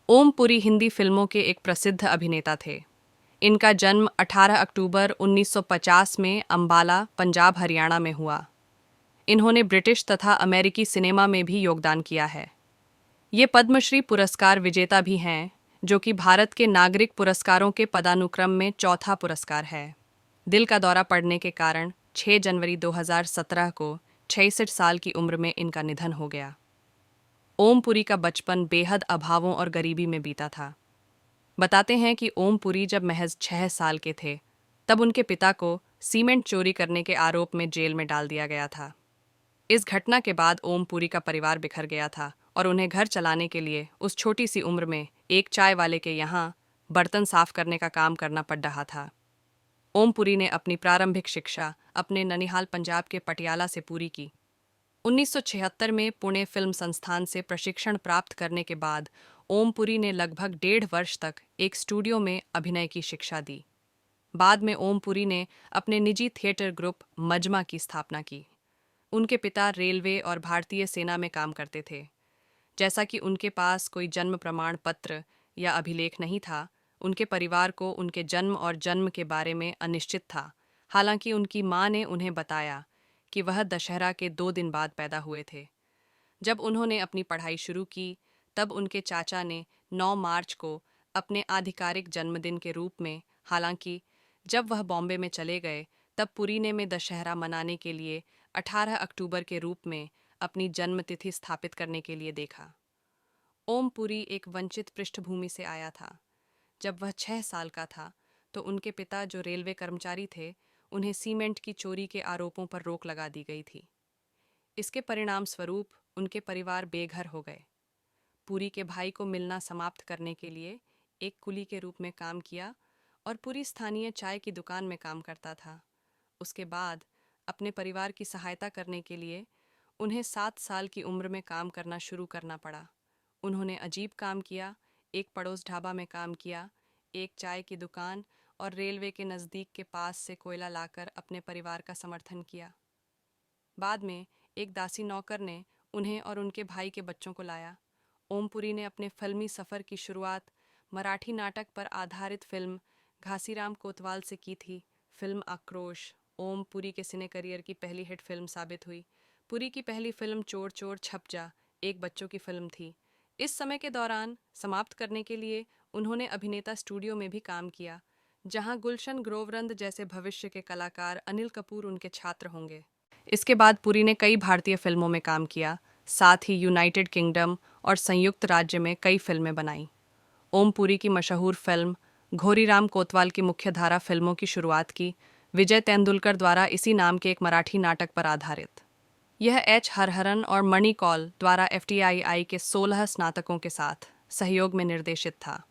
ओम पुरी हिंदी फिल्मों के एक प्रसिद्ध अभिनेता थे। इनका जन्म 18 अक्टूबर 1950 में अंबाला, पंजाब, हरियाणा में हुआ। इन्होंने ब्रिटिश तथा अमेरिकी सिनेमा में भी योगदान किया है। ये पद्मश्री पुरस्कार विजेता भी हैं, जो कि भारत के नागरिक पुरस्कारों के पदानुक्रम में चौथा पुरस्कार है। दिल का दौरा पड़ने के कारण 6 जनवरी 2017 को 66 साल की उम्र में इनका निधन हो गया। ओम पुरी का बचपन बेहद अभावों और गरीबी में बीता था। बताते हैं कि ओम पुरी जब महज 6 साल के थे, तब उनके पिता को सीमेंट चोरी करने के आरोप में जेल में डाल दिया गया था। इस घटना के बाद ओम पुरी का परिवार बिखर गया था और उन्हें घर चलाने के लिए उस छोटी सी उम्र में एक चाय वाले के यहाँ बर्तन साफ करने का काम करना पड़ रहा था। ओम पुरी ने अपनी प्रारंभिक शिक्षा अपने ननिहाल, पंजाब के पटियाला से पूरी की। 1976 में पुणे फिल्म संस्थान से प्रशिक्षण प्राप्त करने के बाद ओम पुरी ने लगभग 1.5 वर्ष तक एक स्टूडियो में अभिनय की शिक्षा दी। बाद में ओम पुरी ने अपने निजी थिएटर ग्रुप मजमा की स्थापना की। उनके पिता रेलवे और भारतीय सेना में काम करते थे। जैसा कि उनके पास कोई जन्म प्रमाण पत्र या अभिलेख नहीं था, उनके परिवार को उनके जन्म और जन्म के बारे में अनिश्चित था। हालांकि उनकी मां ने उन्हें बताया कि वह दशहरा के 2 दिन बाद पैदा हुए थे। जब उन्होंने अपनी पढ़ाई शुरू की, तब उनके चाचा ने 9 मार्च को अपने आधिकारिक जन्मदिन के रूप में, हालांकि जब वह बॉम्बे में चले गए, तब पुरीने में दशहरा मनाने के लिए 18 अक्टूबर के रूप में अपनी जन्मतिथि स्थापित करने के लिए देखा। ओम पुरी एक वंचित पृष्ठभूमि से आया था। जब वह 6 साल का था, तो उनके पिता, जो रेलवे कर्मचारी थे, उन्हें सीमेंट की चोरी के आरोपों पर रोक लगा दी गई थी। इसके परिणाम स्वरूप उनके परिवार बेघर हो गए। पुरी के भाई को मिलना समाप्त करने के लिए एक कुली के रूप में काम किया और पुरी स्थानीय चाय की दुकान में काम करता था। उसके बाद अपने परिवार की सहायता करने के लिए उन्हें 7 साल की उम्र में काम करना शुरू करना पड़ा। उन्होंने अजीब काम किया, एक पड़ोस ढाबा में काम किया, एक चाय की दुकान और रेलवे के नज़दीक के पास से कोयला लाकर अपने परिवार का समर्थन किया। बाद में एक दासी नौकर ने उन्हें और उनके भाई के बच्चों को लाया। ओम पुरी ने अपने फिल्मी सफ़र की शुरुआत मराठी नाटक पर आधारित फिल्म घासीराम कोतवाल से की थी। फिल्म आक्रोश ओम पुरी के सिने करियर की पहली हिट फिल्म साबित हुई। पुरी की पहली फिल्म चोर चोर छप जा एक बच्चों की फिल्म थी। इस समय के दौरान समाप्त करने के लिए उन्होंने अभिनेता स्टूडियो में भी काम किया, जहां गुलशन ग्रोवरंद जैसे भविष्य के कलाकार अनिल कपूर उनके छात्र होंगे। इसके बाद पुरी ने कई भारतीय फिल्मों में काम किया, साथ ही यूनाइटेड किंगडम और संयुक्त राज्य में कई फिल्में बनाई। ओम पुरी की मशहूर फिल्म घोरीराम कोतवाल की मुख्यधारा फिल्मों की शुरुआत की विजय तेंदुलकर द्वारा इसी नाम के एक मराठी नाटक पर आधारित। यह एच हरहरन और मणि कौल द्वारा एफटीआईआई के 16 स्नातकों के साथ सहयोग में निर्देशित था।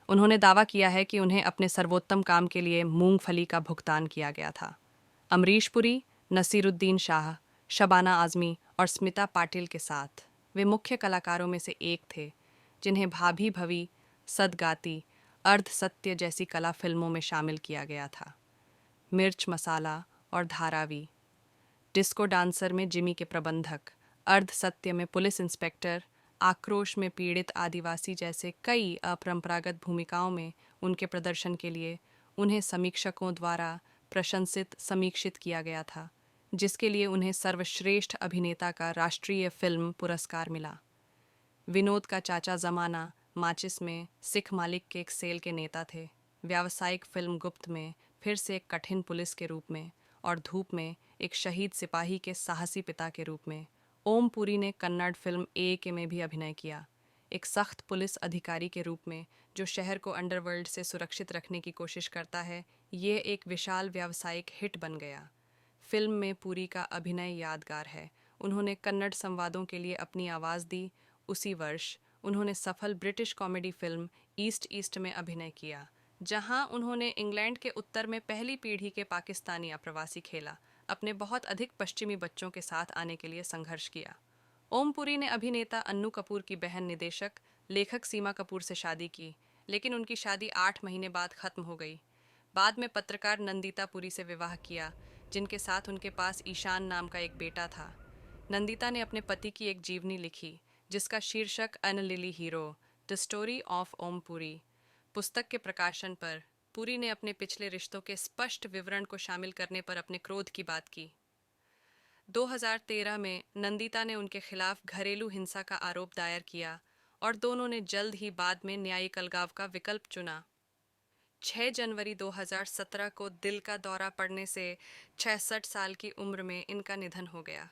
उन्होंने दावा किया है कि उन्हें अपने सर्वोत्तम काम के लिए मूंगफली का भुगतान किया गया था। अमरीश पुरी, नसीरुद्दीन शाह, शबाना आज़मी और स्मिता पाटिल के साथ वे मुख्य कलाकारों में से एक थे, जिन्हें भाभी भवी, सदगाती, अर्ध सत्य जैसी कला फिल्मों में शामिल किया गया था। मिर्च मसाला और धारावी, डिस्को डांसर में जिमी के प्रबंधक, अर्ध सत्य में पुलिस इंस्पेक्टर, आक्रोश में पीड़ित आदिवासी जैसे कई अपरंपरागत भूमिकाओं में उनके प्रदर्शन के लिए उन्हें समीक्षकों द्वारा प्रशंसित समीक्षित किया गया था, जिसके लिए उन्हें सर्वश्रेष्ठ अभिनेता का राष्ट्रीय फिल्म पुरस्कार मिला। विनोद का चाचा जमाना माचिस में सिख मालिक के एक सेल के नेता थे। व्यावसायिक फिल्म गुप्त में फिर से एक कठिन पुलिस के रूप में और धूप में एक शहीद सिपाही के साहसी पिता के रूप में। ओम पुरी ने कन्नड़ फिल्म ए के में भी अभिनय किया, एक सख्त पुलिस अधिकारी के रूप में जो शहर को अंडरवर्ल्ड से सुरक्षित रखने की कोशिश करता है। ये एक विशाल व्यावसायिक हिट बन गया। फिल्म में पुरी का अभिनय यादगार है। उन्होंने कन्नड़ संवादों के लिए अपनी आवाज़ दी। उसी वर्ष उन्होंने सफल British comedy film east east में अभिनय किया, जहां उन्होंने इंग्लैंड के उत्तर में पहली पीढ़ी के पाकिस्तानी अप्रवासी खेला अपने बहुत अधिक पश्चिमी बच्चों के साथ आने के लिए संघर्ष किया। ओम पुरी ने अभिनेता अन्नू कपूर की बहन निदेशक लेखक सीमा कपूर से शादी की, लेकिन उनकी शादी 8 महीने बाद खत्म हो गई। बाद में पत्रकार नंदिता पुरी से विवाह किया, जिनके साथ उनके पास ईशान नाम का एक बेटा था। नंदिता ने अपने पति की एक जीवनी लिखी, जिसका शीर्षक unlikely hero the story of Om Puri पुस्तक के प्रकाशन पर पुरी ने अपने पिछले रिश्तों के स्पष्ट विवरण को शामिल करने पर अपने क्रोध की बात की। 2013 में नंदिता ने उनके खिलाफ घरेलू हिंसा का आरोप दायर किया और दोनों ने जल्द ही बाद में न्यायिक अलगाव का विकल्प चुना। 6 जनवरी 2017 को दिल का दौरा पड़ने से 66 साल की उम्र में इनका निधन हो गया।